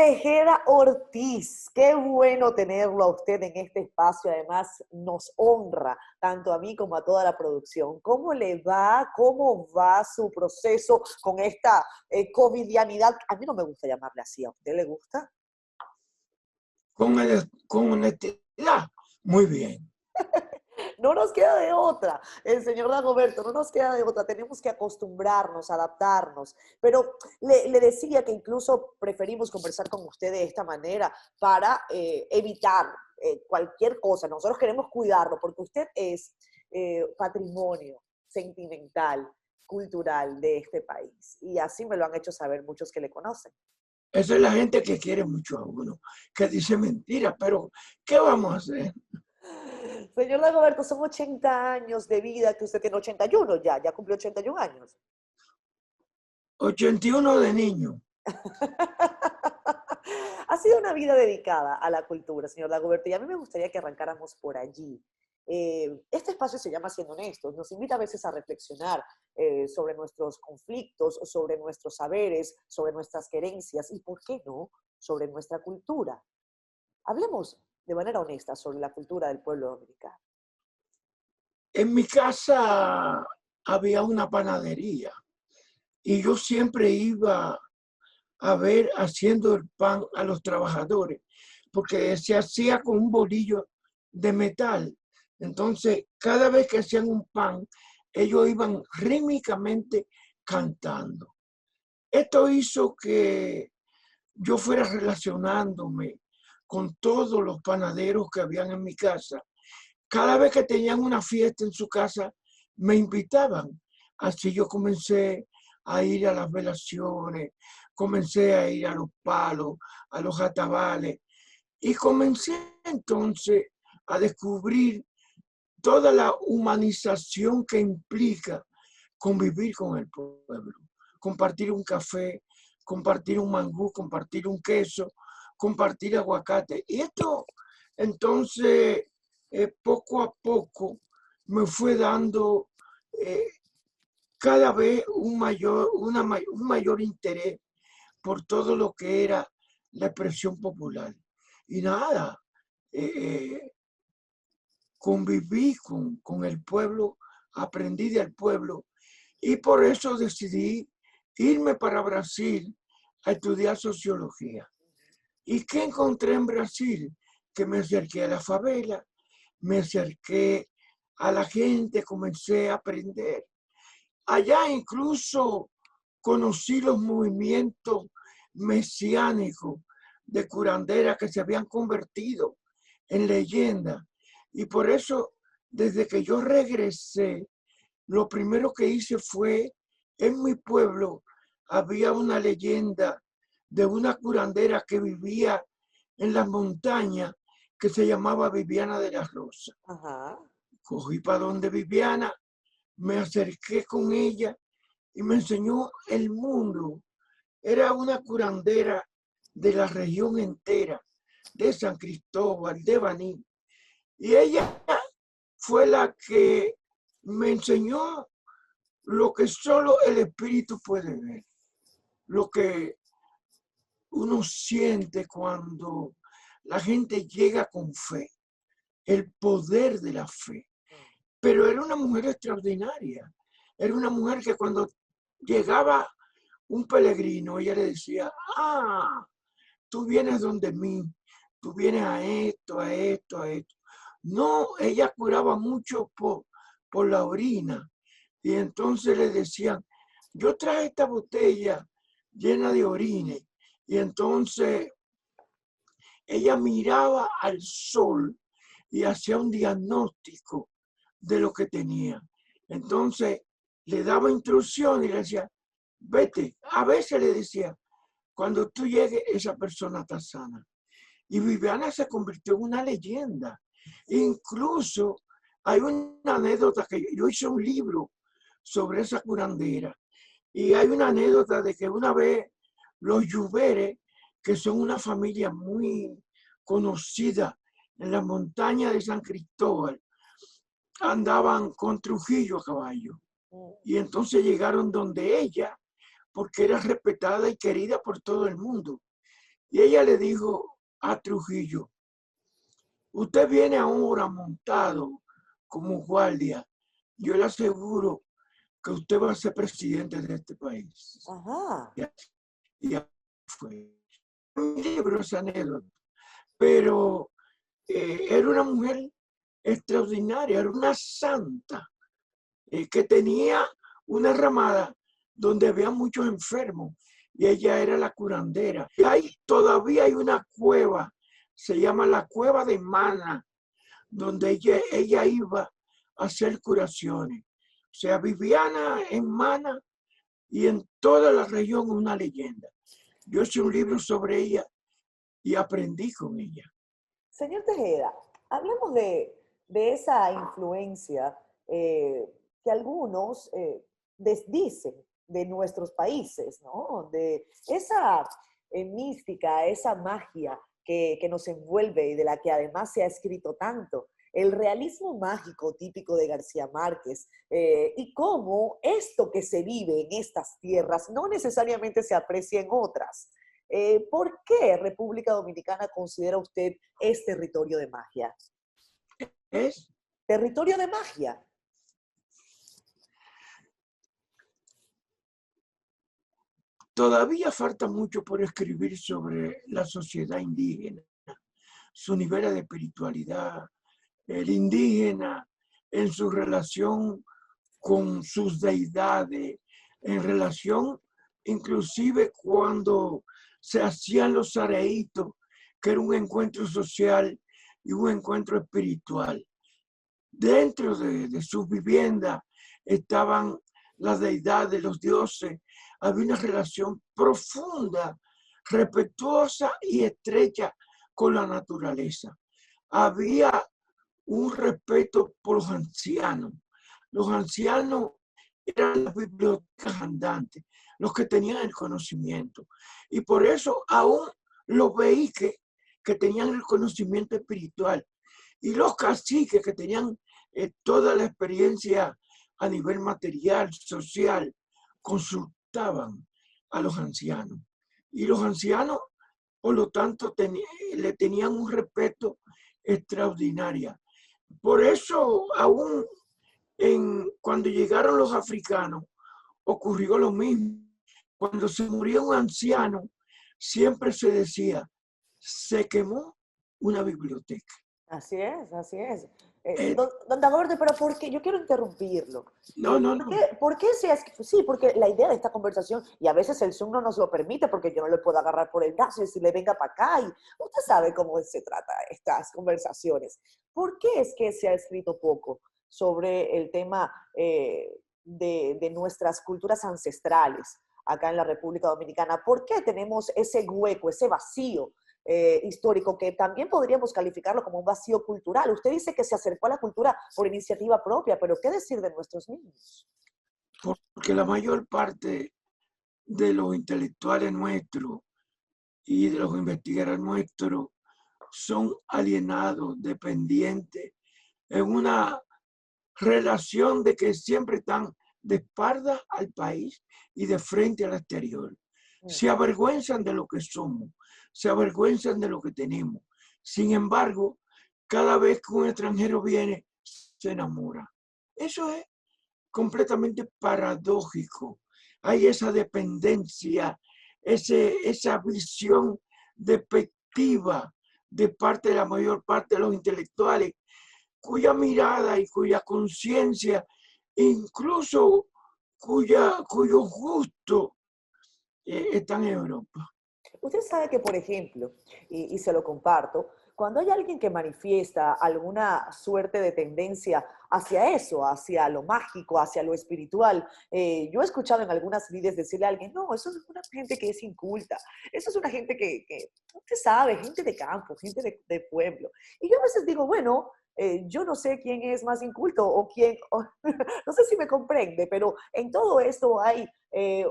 Tejeda Ortiz, qué bueno tenerlo a usted en este espacio. Además, nos honra tanto a mí como a toda la producción. ¿Cómo le va? ¿Cómo va su proceso con esta covidianidad? A mí no me gusta llamarle así. ¿A usted le gusta? Con honestidad, muy bien. No nos queda de otra, el señor Dagoberto, no nos queda de otra, tenemos que acostumbrarnos, adaptarnos, pero le decía que incluso preferimos conversar con usted de esta manera para evitar cualquier cosa. Nosotros queremos cuidarlo porque usted es patrimonio sentimental, cultural de este país, y así me lo han hecho saber muchos que le conocen. Esa es la gente que quiere mucho a uno, que dice mentiras, pero ¿qué vamos a hacer? Señor Dagoberto, son 80 años de vida que usted tiene, 81 ya cumplió 81 años. 81 de niño. Ha sido una vida dedicada a la cultura, señor Dagoberto, y a mí me gustaría que arrancáramos por allí. Este espacio se llama Siendo Honestos, nos invita a veces a reflexionar sobre nuestros conflictos, sobre nuestros saberes, sobre nuestras querencias y, ¿por qué no?, sobre nuestra cultura. Hablemos de manera honesta sobre la cultura del pueblo dominicano. En mi casa había una panadería y yo siempre iba a ver haciendo el pan a los trabajadores, porque se hacía con un bolillo de metal. Entonces, cada vez que hacían un pan, ellos iban rítmicamente cantando. Esto hizo que yo fuera relacionándome con todos los panaderos que habían en mi casa. Cada vez que tenían una fiesta en su casa, me invitaban. Así yo comencé a ir a las velaciones, comencé a ir a los palos, a los atabales, y comencé entonces a descubrir toda la humanización que implica convivir con el pueblo, compartir un café, compartir un mangú, compartir un queso, compartir aguacate. Y esto entonces poco a poco me fue dando eh, cada vez un mayor interés por todo lo que era la expresión popular. Y nada, eh, conviví con el pueblo, aprendí del pueblo y por eso decidí irme para Brasil a estudiar sociología. ¿Y qué encontré en Brasil? Que me acerqué a la favela, me acerqué a la gente, comencé a aprender. Allá incluso conocí los movimientos mesiánicos de curandera que se habían convertido en leyenda. Y por eso, desde que yo regresé, lo primero que hice fue, en mi pueblo había una leyenda de una curandera que vivía en las montañas que se llamaba Viviana de la Rosa. Ajá. Cogí para donde Viviana, me acerqué con ella y me enseñó el mundo. Era una curandera de la región entera, de San Cristóbal, de Baní. Y ella fue la que me enseñó lo que solo el espíritu puede ver, lo que uno siente cuando la gente llega con fe, el poder de la fe. Pero era una mujer extraordinaria, era una mujer que cuando llegaba un peregrino, ella le decía, tú vienes donde mí, tú vienes a esto, a esto, a esto. No, ella curaba mucho por la orina. Y entonces le decían, yo traje esta botella llena de orines. Y entonces ella miraba al sol y hacía un diagnóstico de lo que tenía. Entonces le daba instrucción y le decía, vete. A veces le decía, cuando tú llegues, esa persona está sana. Y Viviana se convirtió en una leyenda. Incluso hay una anécdota que yo hice un libro sobre esa curandera. Y hay una anécdota de que una vez los Lluveres, que son una familia muy conocida en la montaña de San Cristóbal, andaban con Trujillo a caballo. Y entonces llegaron donde ella, porque era respetada y querida por todo el mundo. Y ella le dijo a Trujillo, usted viene ahora montado como guardia, yo le aseguro que usted va a ser presidente de este país. Ajá. Y así fue. Un libro esa anécdota, pero era una mujer extraordinaria, era una santa que tenía una ramada donde había muchos enfermos y ella era la curandera. Y ahí todavía hay una cueva, se llama la Cueva de Mana, donde ella iba a hacer curaciones. O sea, Viviana en Mana y en toda la región una leyenda. Yo hice un libro sobre ella y aprendí con ella. Señor Tejeda, hablemos de esa influencia que algunos desdicen de nuestros países, ¿no? De esa mística, esa magia que nos envuelve y de la que además se ha escrito tanto. El realismo mágico típico de García Márquez y cómo esto que se vive en estas tierras no necesariamente se aprecia en otras. ¿Por qué República Dominicana considera usted es territorio de magia? ¿Es? Territorio de magia. Todavía falta mucho por escribir sobre la sociedad indígena, su nivel de espiritualidad, el indígena en su relación con sus deidades, en relación inclusive cuando se hacían los areitos, que era un encuentro social y un encuentro espiritual. Dentro de sus viviendas estaban las deidades, los dioses. Había una relación profunda, respetuosa y estrecha con la naturaleza. Había un respeto por los ancianos. Los ancianos eran las bibliotecas andantes, los que tenían el conocimiento. Y por eso aún los veiques que tenían el conocimiento espiritual y los caciques que tenían toda la experiencia a nivel material, social, consultaban a los ancianos. Y los ancianos, por lo tanto, le tenían un respeto extraordinario. Por eso, aún cuando llegaron los africanos, ocurrió lo mismo. Cuando se murió un anciano, siempre se decía, se quemó una biblioteca. Así es, así es. Eh, Don Dagorde, pero ¿por qué? Yo quiero interrumpirlo. no, no, no. ¿Por qué se es? Sí, porque la idea de esta conversación, y a veces el Zoom no nos lo permite porque yo no le puedo agarrar por el brazo y decirle venga para acá, y usted sabe cómo se trata estas conversaciones. ¿Por qué es que se ha escrito poco sobre el tema de nuestras culturas ancestrales acá en la República Dominicana? ¿Por qué tenemos ese hueco, ese vacío histórico, que también podríamos calificarlo como un vacío cultural? Usted dice que se acercó a la cultura por iniciativa propia, pero ¿qué decir de nuestros niños? Porque la mayor parte de los intelectuales nuestros y de los investigadores nuestros son alienados, dependientes, en una relación de que siempre están de espaldas al país y de frente al exterior. Se avergüenzan de lo que somos, se avergüenzan de lo que tenemos. Sin embargo, cada vez que un extranjero viene, se enamora. Eso es completamente paradójico. Hay esa dependencia, esa visión despectiva de parte de la mayor parte de los intelectuales, cuya mirada y cuya conciencia, incluso cuyo gusto están en Europa. Usted sabe que, por ejemplo, y se lo comparto, cuando hay alguien que manifiesta alguna suerte de tendencia hacia eso, hacia lo mágico, hacia lo espiritual, yo he escuchado en algunas líderes decirle a alguien, no, eso es una gente que es inculta, eso es una gente que usted sabe, gente de campo, gente de pueblo. Y yo a veces digo, bueno, yo no sé quién es más inculto o quién, no sé si me comprende, pero en todo esto hay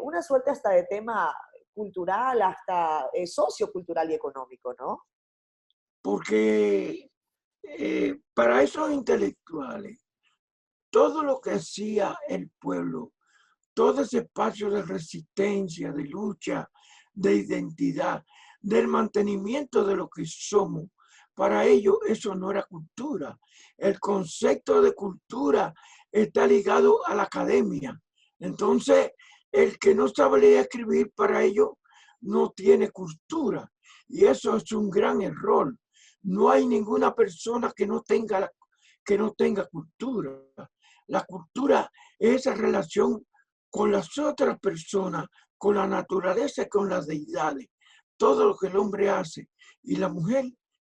una suerte hasta de tema cultural, hasta sociocultural y económico, ¿no? Porque para esos intelectuales, todo lo que hacía el pueblo, todo ese espacio de resistencia, de lucha, de identidad, del mantenimiento de lo que somos. Para ellos eso no era cultura. El concepto de cultura está ligado a la academia. Entonces, el que no sabe leer y escribir, para ellos no tiene cultura. Y eso es un gran error. No hay ninguna persona que no tenga cultura. La cultura es esa relación con las otras personas, con la naturaleza y con las deidades. Todo lo que el hombre hace y la mujer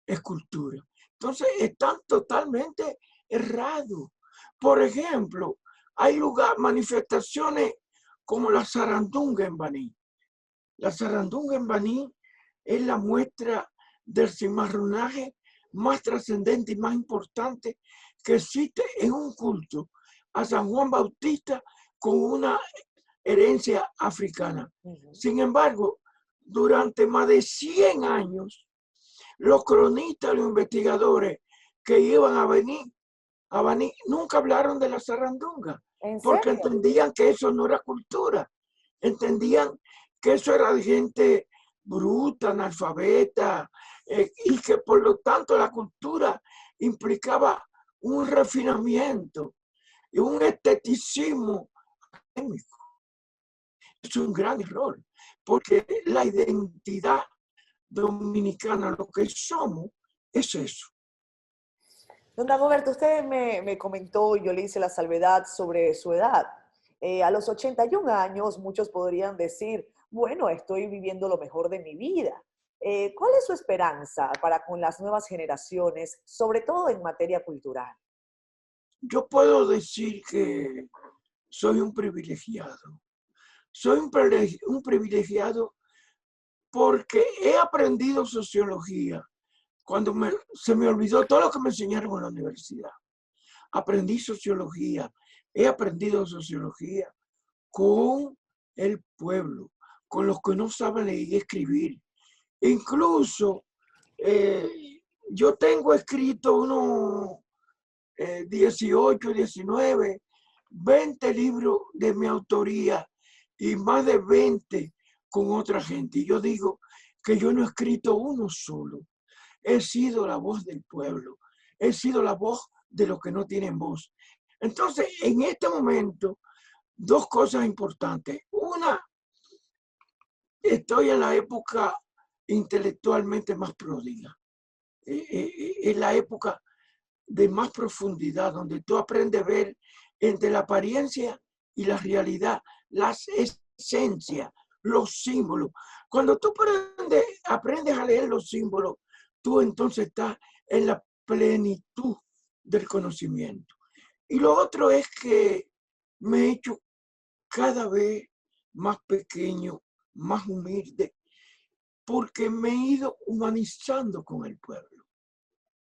es cultura. Entonces están totalmente errados. Por ejemplo, hay manifestaciones como la zarandunga en Baní. La zarandunga en Baní es la muestra del cimarronaje más trascendente y más importante que existe en un culto a San Juan Bautista con una herencia africana. Sin embargo, durante más de 100 años, los cronistas, los investigadores que iban a Baní nunca hablaron de la zarandunga, porque entendían que eso no era cultura, entendían que eso era de gente bruta, analfabeta, y que por lo tanto la cultura implicaba un refinamiento y un esteticismo académico. Es un gran error, porque la identidad dominicana, lo que somos, es eso. Don Dagoberto, usted me comentó y yo le hice la salvedad sobre su edad. A los 81 años, muchos podrían decir, bueno, estoy viviendo lo mejor de mi vida. ¿Cuál es su esperanza para con las nuevas generaciones, sobre todo en materia cultural? Yo puedo decir que soy un privilegiado. Soy un privilegiado porque he aprendido sociología cuando se me olvidó todo lo que me enseñaron en la universidad. Aprendí sociología, he aprendido sociología con el pueblo, con los que no saben leer y escribir. Incluso yo tengo escrito unos 18, 19, 20 libros de mi autoría y más de 20 con otra gente. Y yo digo que yo no he escrito uno solo. He sido la voz del pueblo. He sido la voz de los que no tienen voz. Entonces, en este momento, dos cosas importantes. Una, estoy en la época intelectualmente más pródiga. Es la época de más profundidad, donde tú aprendes a ver entre la apariencia y la realidad, las esencias, los símbolos. Cuando tú aprendes a leer los símbolos, tú entonces estás en la plenitud del conocimiento. Y lo otro es que me he hecho cada vez más pequeño, más humilde, porque me he ido humanizando con el pueblo.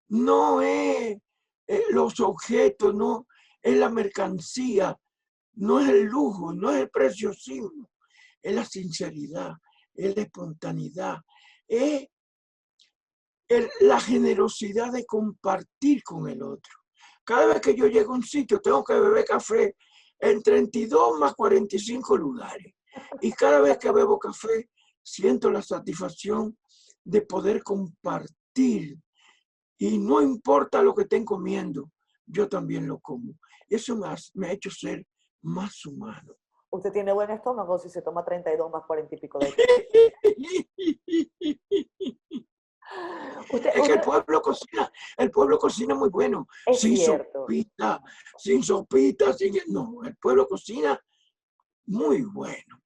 No es los objetos, no es la mercancía, no es el lujo, no es el preciosismo, es la sinceridad, es la espontaneidad, es la generosidad de compartir con el otro. Cada vez que yo llego a un sitio, tengo que beber café en 32 más 45 lugares. Y cada vez que bebo café, siento la satisfacción de poder compartir. Y no importa lo que estén comiendo, yo también lo como. Eso me ha hecho ser más humano. Usted tiene buen estómago si se toma 32 más 40 y pico de Es que el pueblo cocina muy bueno. Es Sin cierto. sopita, no, el pueblo cocina muy bueno.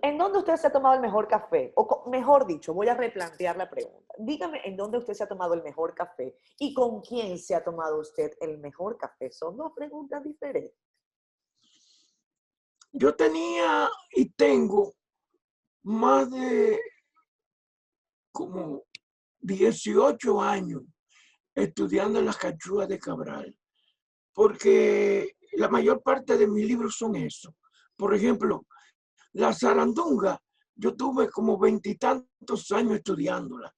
¿En dónde usted se ha tomado el mejor café? O mejor dicho, voy a replantear la pregunta. Dígame en dónde usted se ha tomado el mejor café y con quién se ha tomado usted el mejor café. Son dos preguntas diferentes. Yo tenía y tengo más de como 18 años estudiando en las cachúas de Cabral, porque la mayor parte de mis libros son eso. Por ejemplo, la zarandunga, yo tuve como 20 y tantos años estudiándola.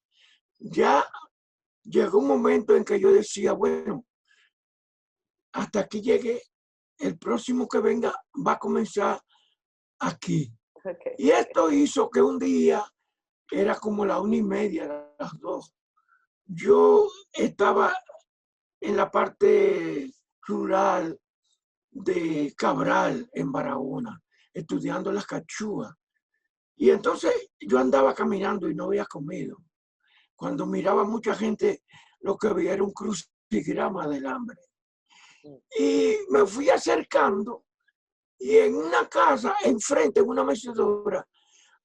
Ya llegó un momento en que yo decía, bueno, hasta aquí llegué, el próximo que venga va a comenzar aquí. Okay. Y esto hizo que un día era como la 1:30, las 2. Yo estaba en la parte rural de Cabral, en Barahona, estudiando las cachúas. Y entonces yo andaba caminando y no había comido. Cuando miraba a mucha gente, lo que veía era un crucigrama del hambre. Y me fui acercando y en una casa, enfrente, en una mecedora,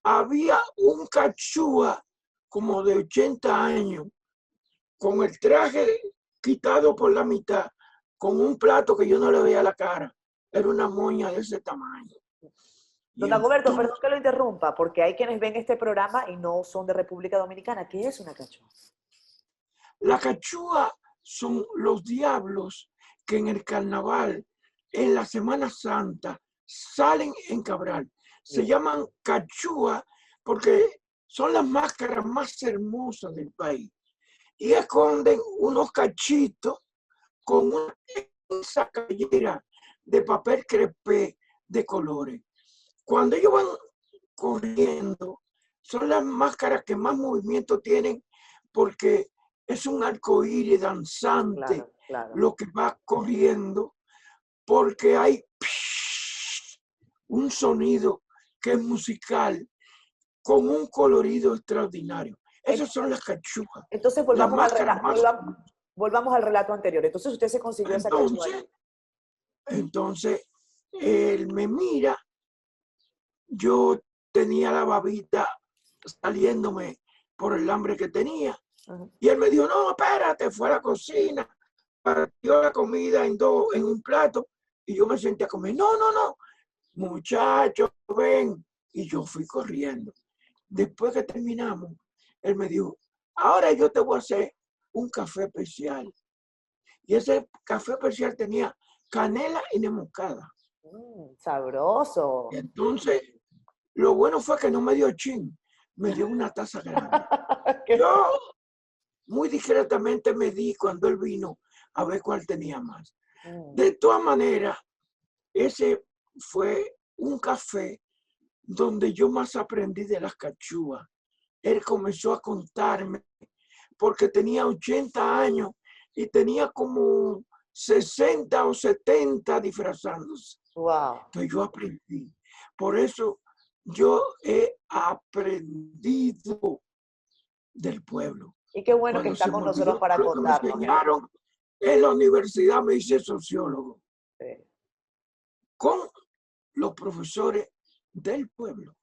había un cachúa como de 80 años, con el traje quitado por la mitad, con un plato que yo no le veía la cara. Era una moña de ese tamaño. Y Don Dagoberto, entonces, perdón que lo interrumpa, porque hay quienes ven este programa y no son de República Dominicana. ¿Qué es una cachua? la cachúa son los diablos que en el carnaval, en la Semana Santa, salen en Cabral. Se Bien. llaman cachúa porque son las máscaras más hermosas del país. Y esconden unos cachitos con una sacallera de papel crepé de colores. Cuando ellos van corriendo, son las máscaras que más movimiento tienen porque es un arcoíris danzante Claro, claro. lo que va corriendo, porque hay un sonido que es musical con un colorido extraordinario. Esas son las cachúas, Entonces las máscaras más. volvamos al relato anterior. Entonces usted se consiguió esa cachua allí. Entonces, él me mira, yo tenía la babita saliéndome por el hambre que tenía. Ajá. Y él me dijo, no, espérate, fue a la cocina, partió la comida en un plato y yo me senté a comer. No, no, no, muchachos, ven. Y yo fui corriendo. Después que terminamos, él me dijo, ahora yo te voy a hacer un café especial. Y ese café especial tenía canela y nuez moscada. Sabroso. Entonces, lo bueno fue que no me dio chin, me dio una taza grande. Qué Yo muy discretamente me di cuando él vino a ver cuál tenía más. De todas maneras, ese fue un café donde yo más aprendí de las cachúas. Él comenzó a contarme porque tenía 80 años y tenía como 60 o 70 disfrazándose. Wow. Entonces yo aprendí. Por eso yo he aprendido del pueblo. Y qué bueno que Cuando está se me con nosotros olvidó para lo que me contarnos. enseñaron en la universidad, me hice sociólogo Sí. con los profesores del pueblo.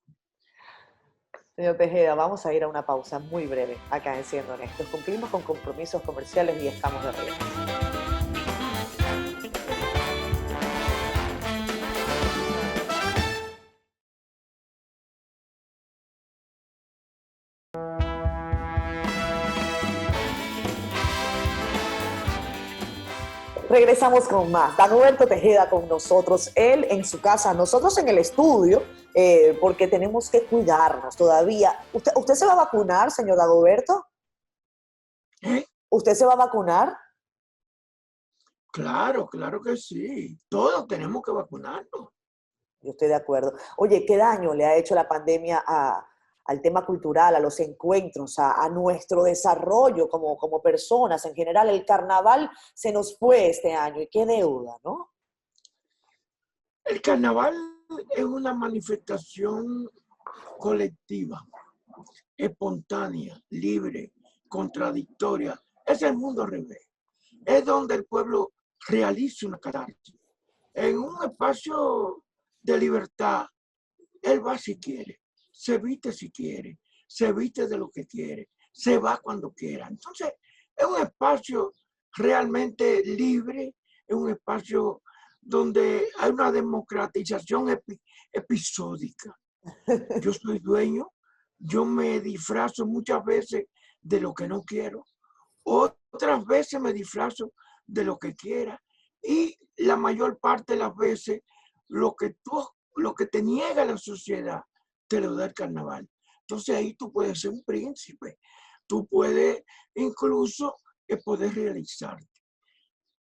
Señor Tejeda, vamos a ir a una pausa muy breve acá en Siendo Honestos. Cumplimos con compromisos comerciales y estamos de regreso. Regresamos con más. Dagoberto Tejeda con nosotros, él en su casa, nosotros en el estudio, porque tenemos que cuidarnos todavía. ¿Usted se va a vacunar, señor Dagoberto? ¿Eh? ¿Usted se va a vacunar? Claro, claro que sí. Todos tenemos que vacunarnos. Yo estoy de acuerdo. Oye, ¿qué daño le ha hecho la pandemia al tema cultural, a los encuentros, a nuestro desarrollo como personas en general? El carnaval se nos fue este año y qué deuda, ¿no? El carnaval es una manifestación colectiva, espontánea, libre, contradictoria. Es el mundo al revés. Es donde el pueblo realiza una catarsis. En un espacio de libertad, él va si quiere, se viste si quiere, se viste de lo que quiere, se va cuando quiera. Entonces, es un espacio realmente libre, es un espacio donde hay una democratización episódica. Yo soy dueño, yo me disfrazo muchas veces de lo que no quiero, otras veces me disfrazo de lo que quiera y la mayor parte de las veces lo que te niega la sociedad te lo da el carnaval. Entonces ahí tú puedes ser un príncipe, tú puedes incluso poder realizarte.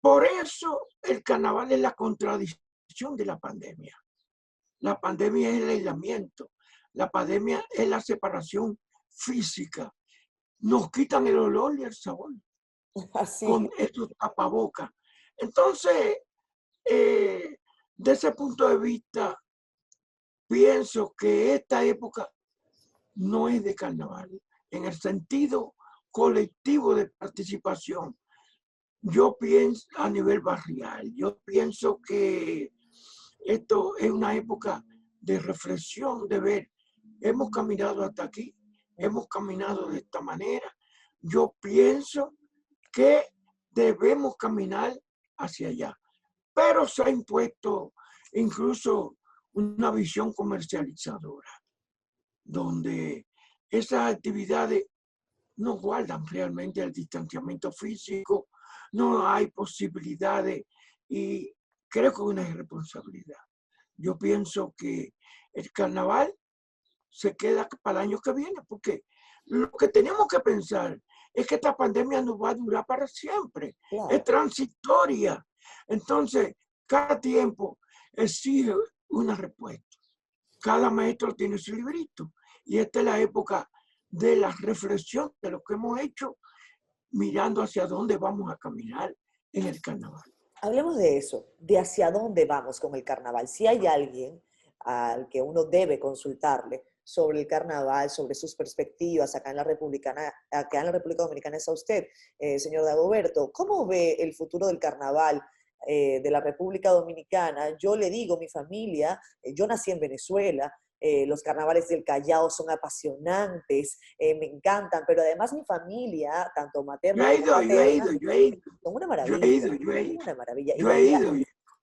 Por eso el carnaval es la contradicción de la pandemia. La pandemia es el aislamiento, la pandemia es la separación física, nos quitan el olor y el sabor Así. con estos tapabocas. Entonces, de ese punto de vista, pienso que esta época no es de carnaval, en el sentido colectivo de participación. Yo pienso a nivel barrial, yo pienso que esto es una época de reflexión, de ver, hemos caminado hasta aquí, hemos caminado de esta manera. Yo pienso que debemos caminar hacia allá, pero se ha impuesto incluso una visión comercializadora, donde esas actividades no guardan realmente el distanciamiento físico, no hay posibilidades y creo que es una irresponsabilidad. Yo pienso que el carnaval se queda para el año que viene, porque lo que tenemos que pensar es que esta pandemia no va a durar para siempre, es Claro. transitoria. Entonces, cada tiempo exige una respuesta. Cada maestro tiene su librito y esta es la época de la reflexión de lo que hemos hecho, mirando hacia dónde vamos a caminar en el carnaval. Hablemos de eso, de hacia dónde vamos con el carnaval. Si hay alguien al que uno debe consultarle sobre el carnaval, sobre sus perspectivas acá en la República Dominicana es a usted, señor Dagoberto. ¿Cómo ve el futuro del carnaval de la República Dominicana? Yo le digo, mi familia, yo nací en Venezuela, los carnavales del Callao son apasionantes, me encantan, pero además mi familia, tanto Yo materna he como ido, yo he ido, paterna, yo he ido, son una yo he maravilla, ido, yo he ido, una maravilla. Y yo los he días, ido.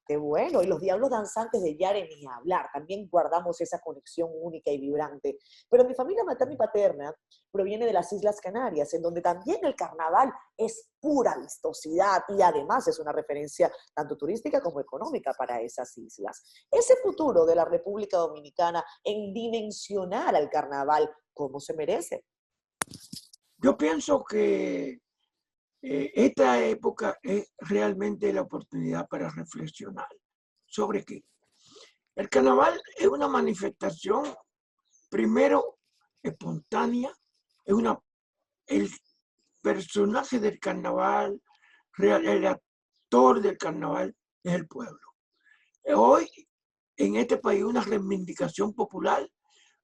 qué bueno, y los diablos danzantes de Yare ni hablar, también guardamos esa conexión única y vibrante. Pero mi familia materna y paterna proviene de las Islas Canarias, en donde también el carnaval es pura vistosidad y además es una referencia tanto turística como económica para esas islas. Ese futuro de la República Dominicana en dimensionar al carnaval como se merece. Yo pienso que esta época es realmente la oportunidad para reflexionar sobre qué. El carnaval es una manifestación, primero, espontánea, es el personaje del carnaval, el actor del carnaval es el pueblo. Hoy, en este país, una reivindicación popular,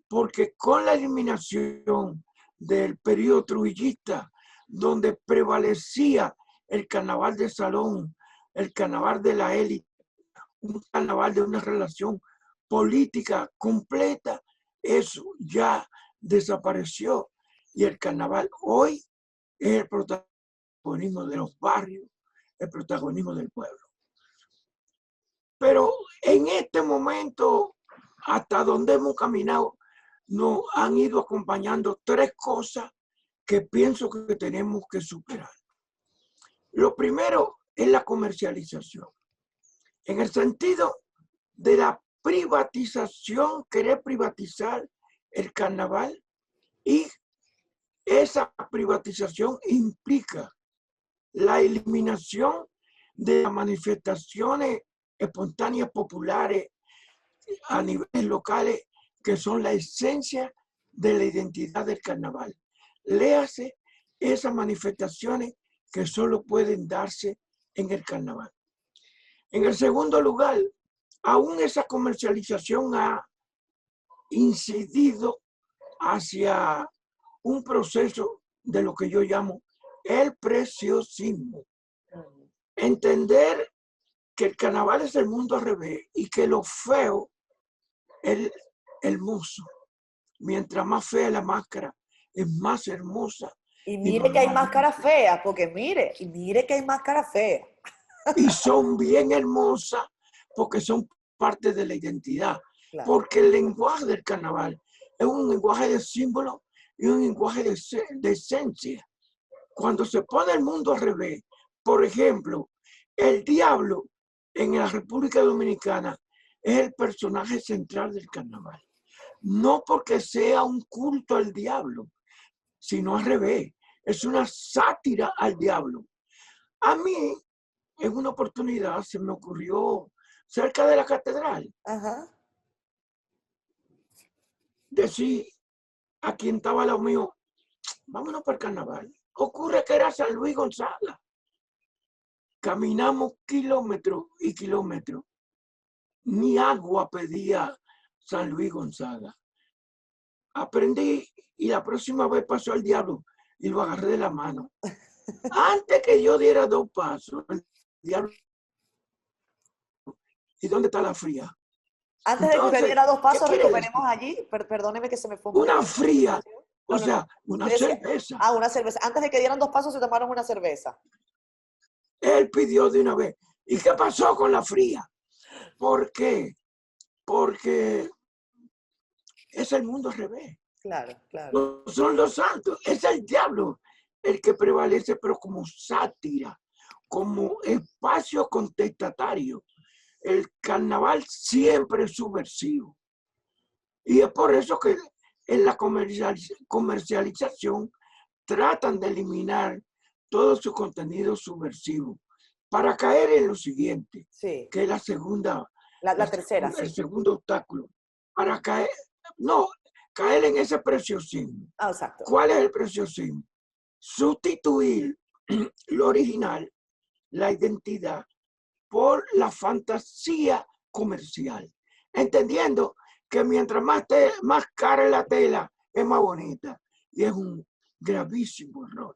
porque con la eliminación del periodo trujillista, donde prevalecía el carnaval de salón, el carnaval de la élite, un carnaval de una relación política completa, eso ya desapareció. Y el carnaval hoy es el protagonismo de los barrios, el protagonismo del pueblo. Pero en este momento, hasta donde hemos caminado, nos han ido acompañando tres cosas que pienso que tenemos que superar. Lo primero es la comercialización, en el sentido de la privatización, querer privatizar el carnaval, y esa privatización implica la eliminación de las manifestaciones espontáneas populares a niveles locales que son la esencia de la identidad del carnaval. Léase esas manifestaciones que solo pueden darse en el carnaval. En el segundo lugar, aún esa comercialización ha incidido hacia un proceso de lo que yo llamo el preciosismo. Entender que el carnaval es el mundo al revés y que lo feo es hermoso. Mientras más fea la máscara, es más hermosa Y y mire nos que lo hay vamos. máscaras feas, porque mire, y mire que hay máscaras feas. Y son bien hermosas porque son parte de la identidad. Claro. Porque el lenguaje del carnaval es un lenguaje de símbolos y un lenguaje de esencia. Cuando se pone el mundo al revés, por ejemplo, el diablo en la República Dominicana es el personaje central del carnaval. No porque sea un culto al diablo, sino al revés. Es una sátira al diablo. A mí, en una oportunidad, se me ocurrió cerca de la catedral Ajá. decir a quien estaba a lo mío, vámonos para el carnaval. Ocurre que era San Luis Gonzaga. Caminamos kilómetros y kilómetros. Ni agua pedía San Luis Gonzaga. Aprendí y la próxima vez pasó al diablo y lo agarré de la mano. Antes que yo diera 2 pasos, el diablo, ¿y dónde está la fría? Antes de que usted Entonces, diera 2 ¿qué pasos, quiere recuperemos decir? allí, perdóneme que se me fue un Una poquito. fría, No, o no, no. sea, una Usted decía, cerveza. una cerveza. Antes de que dieran 2 pasos, se tomaron una cerveza. Él pidió de una vez. ¿Y qué pasó con la fría? ¿Por qué? Porque es el mundo al revés. Claro, claro. No son los santos, es el diablo el que prevalece, pero como sátira, como espacio contestatario. El carnaval siempre es subversivo. Y es por eso que en la comercialización tratan de eliminar todo su contenido subversivo para caer en lo siguiente, Sí. que es la segunda, La tercera, el sí. segundo obstáculo. Para caer, no, caer en ese preciosismo. Ah, exacto. ¿Cuál es el preciosismo? Sustituir lo original, la identidad, por la fantasía comercial. Entendiendo que mientras más cara es la tela, es más bonita. Y es un gravísimo error,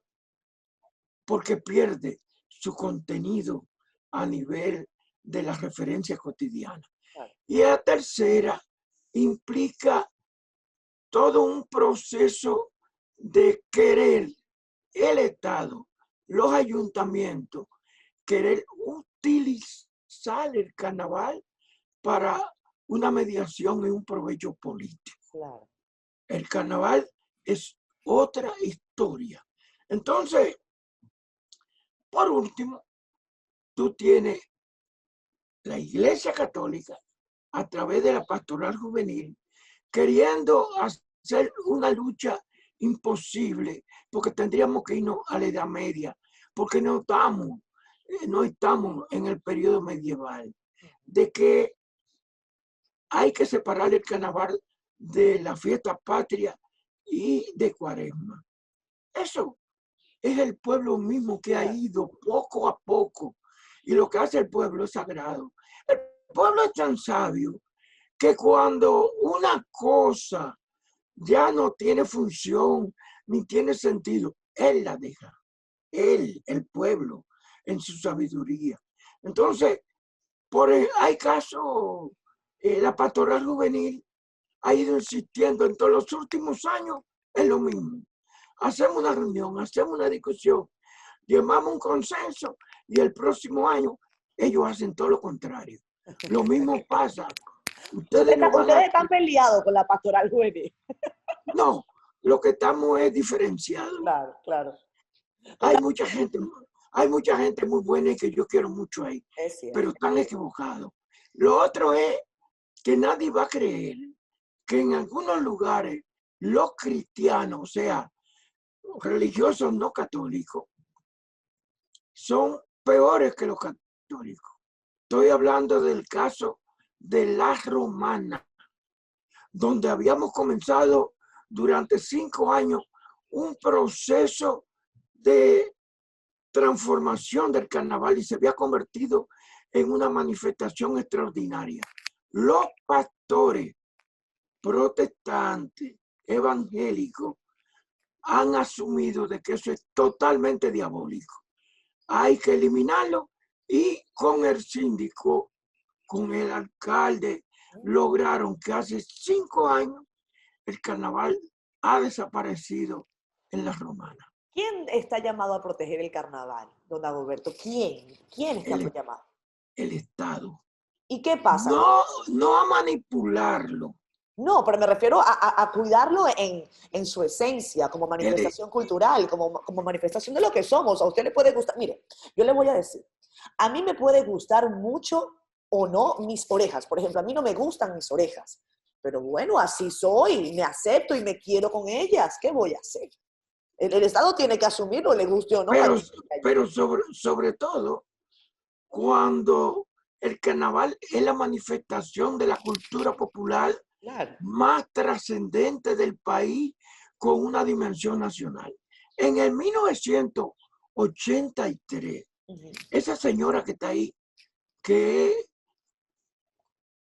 porque pierde su contenido a nivel de la referencia cotidiana. Claro. Y la tercera implica todo un proceso de querer el Estado, los ayuntamientos, querer utilizar el carnaval para una mediación y un provecho político. Claro. El carnaval es otra historia. Entonces, por último, tú tienes la Iglesia Católica a través de la pastoral juvenil queriendo hacer una lucha imposible, porque tendríamos que irnos a la Edad Media, porque no estamos en el periodo medieval, de que hay que separar el carnaval de la fiesta patria y de Cuaresma. Eso es el pueblo mismo que ha ido poco a poco, y lo que hace el pueblo es sagrado. El pueblo es tan sabio que cuando una cosa ya no tiene función ni tiene sentido, él la deja. Él, el pueblo, en su sabiduría. Entonces, hay casos, la pastoral juvenil ha ido insistiendo en todos los últimos años en lo mismo. Hacemos una reunión, hacemos una discusión, llamamos un consenso y el próximo año ellos hacen todo lo contrario. Lo mismo pasa. Ustedes no van Ustedes a... están peleados con la pastoral juvenil. No, lo que estamos es diferenciados. Claro, claro. Hay mucha gente muy buena y que yo quiero mucho ahí, Es cierto. pero están equivocados. Lo otro es que nadie va a creer que en algunos lugares los cristianos, o sea, religiosos no católicos, son peores que los católicos. Estoy hablando del caso de la Romana, donde habíamos comenzado durante 5 años un proceso de transformación del carnaval y se había convertido en una manifestación extraordinaria. Los pastores protestantes, evangélicos, han asumido de que eso es totalmente diabólico. Hay que eliminarlo y con el síndico, con el alcalde, lograron que hace 5 años el carnaval ha desaparecido en la Romana. ¿Quién está llamado a proteger el carnaval, don Dagoberto? ¿Quién? ¿Quién está llamado? El Estado. ¿Y qué pasa? No a manipularlo. No, pero me refiero a cuidarlo en su esencia, como manifestación cultural, como manifestación de lo que somos. A usted le puede gustar. Mire, yo le voy a decir, a mí me puede gustar mucho o no mis orejas. Por ejemplo, a mí no me gustan mis orejas. Pero bueno, así soy, me acepto y me quiero con ellas. ¿Qué voy a hacer? El Estado tiene que asumirlo, le guste o no. Pero sobre todo, cuando el carnaval es la manifestación de la cultura popular claro, más trascendente del país con una dimensión nacional. En el 1983, esa señora que está ahí, que es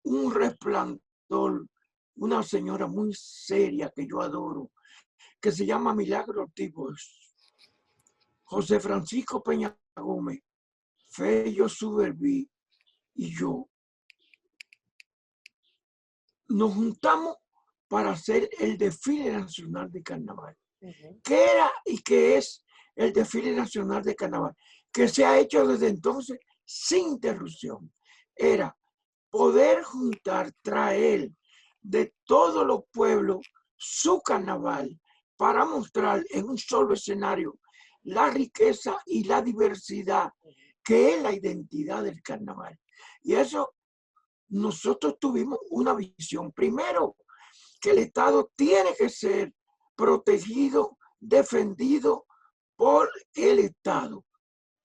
un resplandor, una señora muy seria que yo adoro, que se llama Milagro Ortiz, José Francisco Peña Gómez, Fello Suberví y yo nos juntamos para hacer el desfile nacional de carnaval. ¿Qué era y qué es el desfile nacional de carnaval? Que se ha hecho desde entonces sin interrupción. Era poder juntar, traer de todos los pueblos su carnaval para mostrar en un solo escenario la riqueza y la diversidad que es la identidad del carnaval. Y eso nosotros tuvimos una visión. Primero, que el Estado tiene que ser protegido, defendido por el Estado.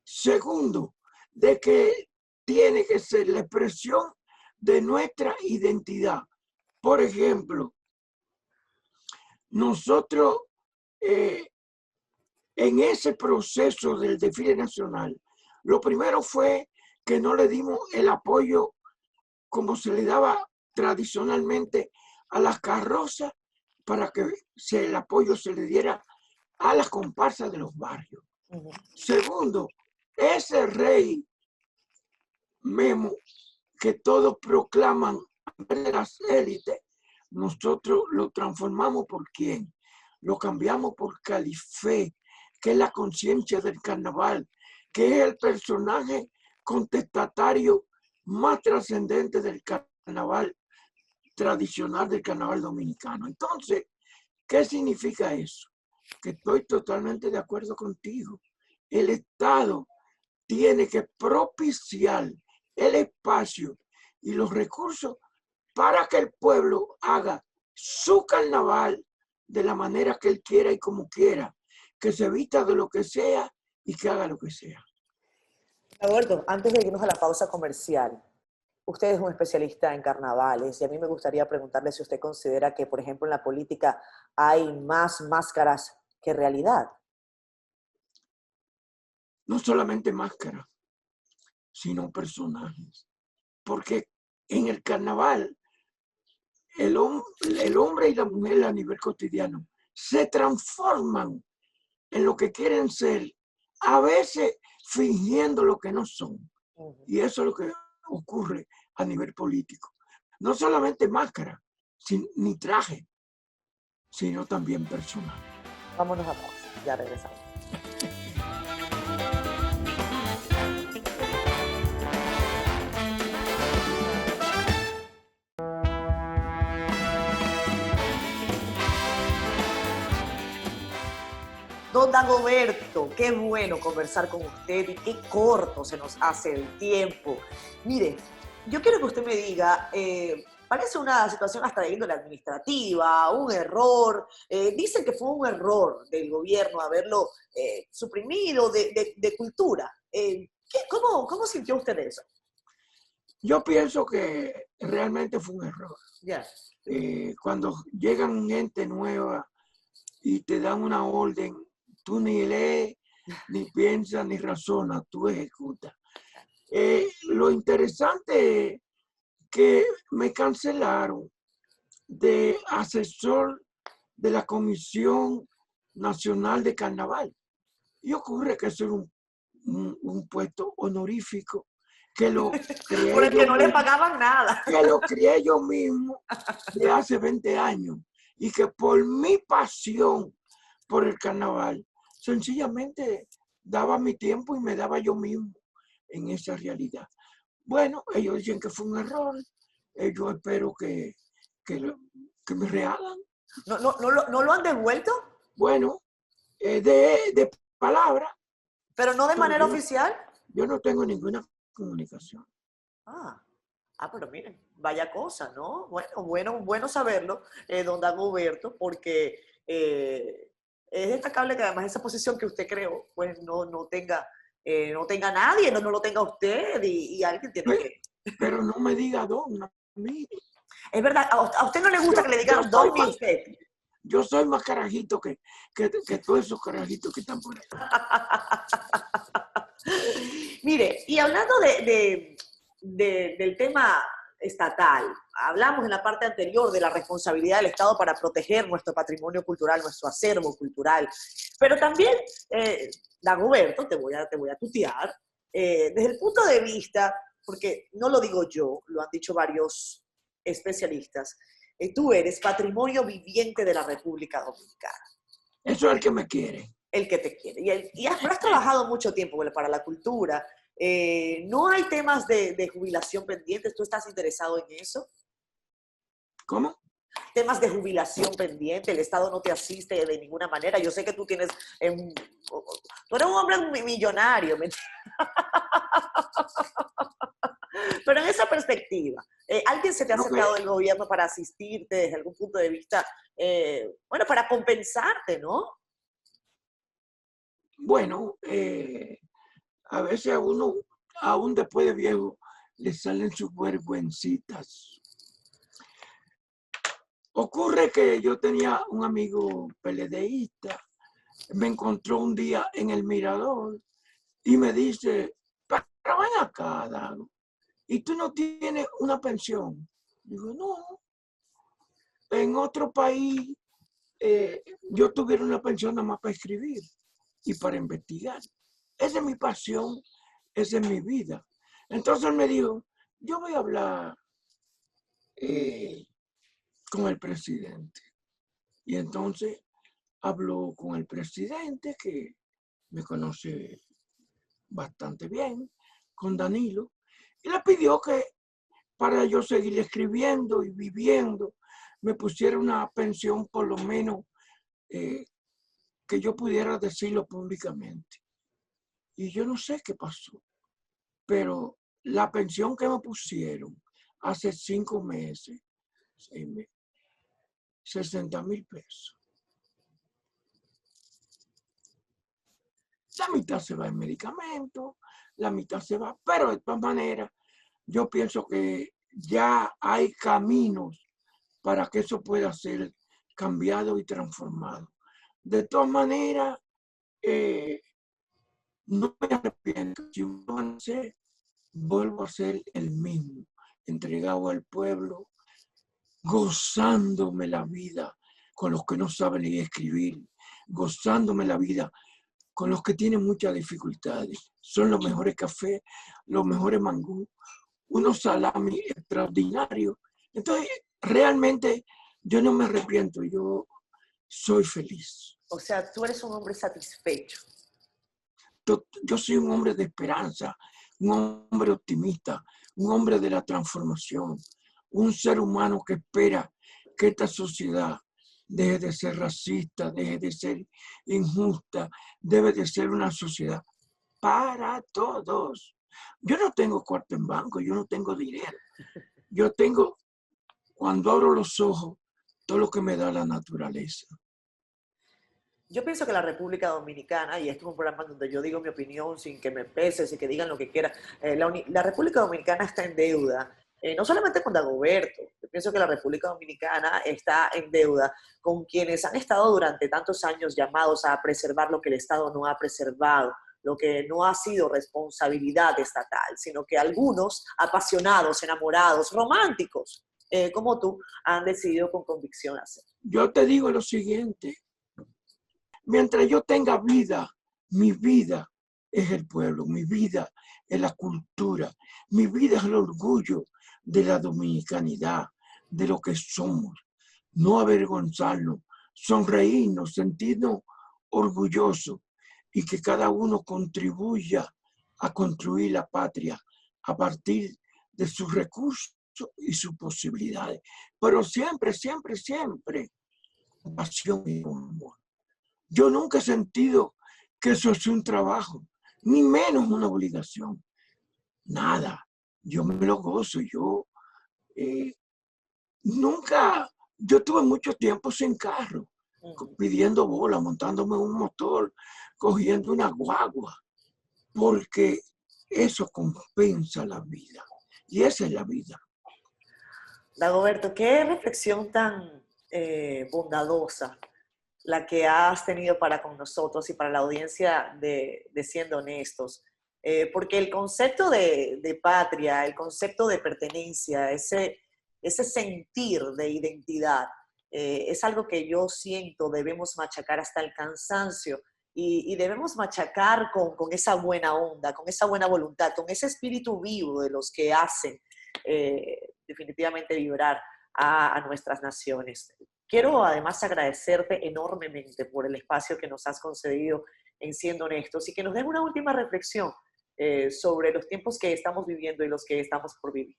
Segundo, de que tiene que ser la expresión de nuestra identidad. Por ejemplo, nosotros en ese proceso del desfile nacional, lo primero fue que no le dimos el apoyo como se le daba tradicionalmente a las carrozas para que el apoyo se le diera a las comparsas de los barrios. Segundo, ese rey Memo que todos proclaman de las élites, nosotros lo transformamos por quién? Lo cambiamos por Califé, que es la conciencia del carnaval, que es el personaje contestatario más trascendente del carnaval tradicional, del carnaval dominicano. Entonces, ¿qué significa eso? Que estoy totalmente de acuerdo contigo. El Estado tiene que propiciar el espacio y los recursos para que el pueblo haga su carnaval de la manera que él quiera y como quiera, que se vista de lo que sea y que haga lo que sea. Eduardo, antes de irnos a la pausa comercial, usted es un especialista en carnavales y a mí me gustaría preguntarle si usted considera que, por ejemplo, en la política hay más máscaras que realidad. No solamente máscaras, sino personajes. Porque en el carnaval, el hombre y la mujer a nivel cotidiano se transforman en lo que quieren ser, a veces fingiendo lo que no son. Y eso es lo que ocurre a nivel político. No solamente máscara, ni traje, sino también personal. Vámonos a pausa, ya regresamos. Don Dagoberto, qué bueno conversar con usted y qué corto se nos hace el tiempo. Mire, yo quiero que usted me diga, parece una situación hasta de índole administrativa, un error. Dicen que fue un error del gobierno haberlo suprimido de cultura. ¿Cómo sintió usted eso? Yo pienso que realmente fue un error. Yeah. Cuando llegan gente nueva y te dan una orden, tú ni lees, ni piensas, ni razonas, tú ejecutas. Lo interesante es que me cancelaron de asesor de la Comisión Nacional de Carnaval. Y ocurre que eso es un puesto honorífico que lo creé por el que no mismo, le pagaban nada. Que lo crié yo mismo de hace 20 años y que por mi pasión por el carnaval, sencillamente daba mi tiempo y me daba yo mismo en esa realidad. Bueno, ellos dicen que fue un error. Yo espero que me rehagan. ¿No lo han devuelto? Bueno, de palabra. ¿Pero no de manera oficial? Yo no tengo ninguna comunicación. Pero miren, vaya cosa, ¿no? Bueno saberlo, don Dagoberto, porque es destacable que además esa posición que usted creó, pues no tenga nadie, no lo tenga usted y alguien tiene que... Pero no me diga don a mí. Es verdad, a usted no le gusta que le digan don ni usted. Yo soy más carajito que todos esos carajitos que están por ahí. Mire, y hablando del tema estatal, hablamos en la parte anterior de la responsabilidad del Estado para proteger nuestro patrimonio cultural, nuestro acervo cultural, pero también, Dagoberto, te voy a tutear, desde el punto de vista, porque no lo digo yo, lo han dicho varios especialistas, tú eres patrimonio viviente de la República Dominicana. Eso es el que me quiere. El que te quiere. Pero has trabajado mucho tiempo para la cultura. ¿No hay temas de jubilación pendientes? ¿Tú estás interesado en eso? ¿Cómo? Temas de jubilación pendiente, el Estado no te asiste de ninguna manera. Yo sé que tú tienes, tú eres un hombre millonario, pero en esa perspectiva, ¿alguien se te ha acercado del gobierno para asistirte desde algún punto de vista, bueno, para compensarte, ¿no? Bueno, a veces a uno, aún después de viejo, le salen sus vergüencitas. Ocurre que yo tenía un amigo PLDista, me encontró un día en el Mirador y me dice, pero ven acá, Dago, ¿y tú no tienes una pensión? Digo, no, en otro país yo tuviera una pensión nada más para escribir y para investigar. Esa es mi pasión, esa es mi vida. Entonces él me dijo, yo voy a hablar con el presidente. Y entonces habló con el presidente, que me conoce bastante bien, con Danilo, y le pidió que para yo seguir escribiendo y viviendo, me pusiera una pensión por lo menos que yo pudiera decirlo públicamente. Y yo no sé qué pasó, pero la pensión que me pusieron hace 5 meses, 60,000 pesos. La mitad se va en medicamentos, la mitad se va, pero de todas maneras, yo pienso que ya hay caminos para que eso pueda ser cambiado y transformado. De todas maneras, no me arrepiento. Si vuelvo a ser el mismo, entregado al pueblo, gozándome la vida con los que no saben leer y escribir, gozándome la vida con los que tienen muchas dificultades. Son los mejores cafés, los mejores mangú, unos salami extraordinarios. Entonces, realmente yo no me arrepiento, yo soy feliz. O sea, tú eres un hombre satisfecho. Yo soy un hombre de esperanza, un hombre optimista, un hombre de la transformación, un ser humano que espera que esta sociedad deje de ser racista, deje de ser injusta, debe de ser una sociedad para todos. Yo no tengo cuarto en banco, yo no tengo dinero. Yo tengo, cuando abro los ojos, todo lo que me da la naturaleza. Yo pienso que la República Dominicana, y esto es un programa donde yo digo mi opinión sin que me pese, sin que digan lo que quieran, la República Dominicana está en deuda, no solamente con Dagoberto, yo pienso que la República Dominicana está en deuda con quienes han estado durante tantos años llamados a preservar lo que el Estado no ha preservado, lo que no ha sido responsabilidad estatal, sino que algunos apasionados, enamorados, románticos, como tú, han decidido con convicción hacer. Yo te digo lo siguiente. Mientras yo tenga vida, mi vida es el pueblo, mi vida es la cultura, mi vida es el orgullo de la dominicanidad, de lo que somos. No avergonzarnos, sonreírnos, sentirnos orgullosos y que cada uno contribuya a construir la patria a partir de sus recursos y sus posibilidades. Pero siempre, siempre, siempre, pasión y amor. Yo nunca he sentido que eso es un trabajo, ni menos una obligación. Nada. Yo me lo gozo. Yo nunca, yo tuve mucho tiempo sin carro, pidiendo bola, montándome un motor, cogiendo una guagua, porque eso compensa la vida. Y esa es la vida. Dagoberto, qué reflexión tan bondadosa la que has tenido para con nosotros y para la audiencia de Siendo Honestos. Porque el concepto de patria, el concepto de pertenencia, ese sentir de identidad, es algo que yo siento debemos machacar hasta el cansancio y debemos machacar con esa buena onda, con esa buena voluntad, con ese espíritu vivo de los que hacen definitivamente vibrar a nuestras naciones. Quiero además agradecerte enormemente por el espacio que nos has concedido en Siendo Honestos y que nos den una última reflexión sobre los tiempos que estamos viviendo y los que estamos por vivir.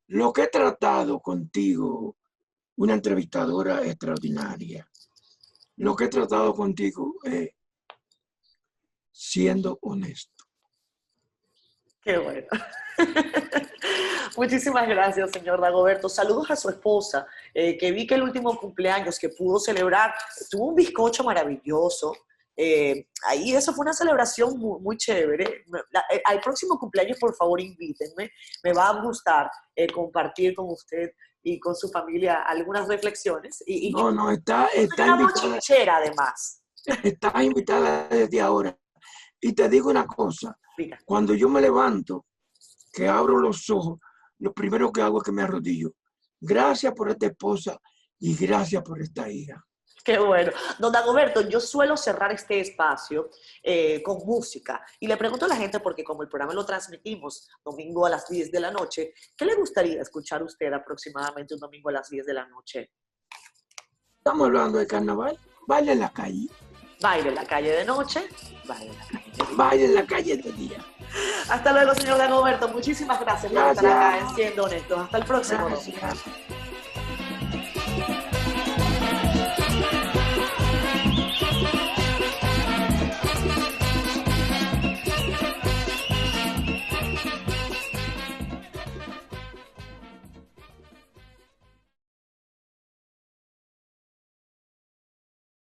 Lo que he tratado contigo, una entrevistadora extraordinaria, lo que he tratado contigo es siendo honesto. Qué bueno. Muchísimas gracias, señor Dagoberto. Saludos a su esposa, que vi que el último cumpleaños que pudo celebrar tuvo un bizcocho maravilloso. Ahí eso fue una celebración muy, muy chévere. Al próximo cumpleaños, por favor, invítenme. Me va a gustar compartir con usted y con su familia algunas reflexiones. No, está una invitada. bochinchera, además. Está invitada desde ahora. Y te digo una cosa. Diga. Cuando yo me levanto, que abro los ojos, lo primero que hago es que me arrodillo. Gracias por esta esposa y gracias por esta hija. Qué bueno. Don Dagoberto, yo suelo cerrar este espacio con música y le pregunto a la gente, porque como el programa lo transmitimos domingo a las 10 de la noche, ¿qué le gustaría escuchar a usted aproximadamente un domingo a las 10 de la noche? Estamos hablando de carnaval, baile en la calle. Baile en la calle de noche, baile en la calle de día. Baile en la calle de día. Hasta luego, señor Dagoberto. Muchísimas gracias por estar acá en Siendo Honestos. Hasta el próximo. Gracias.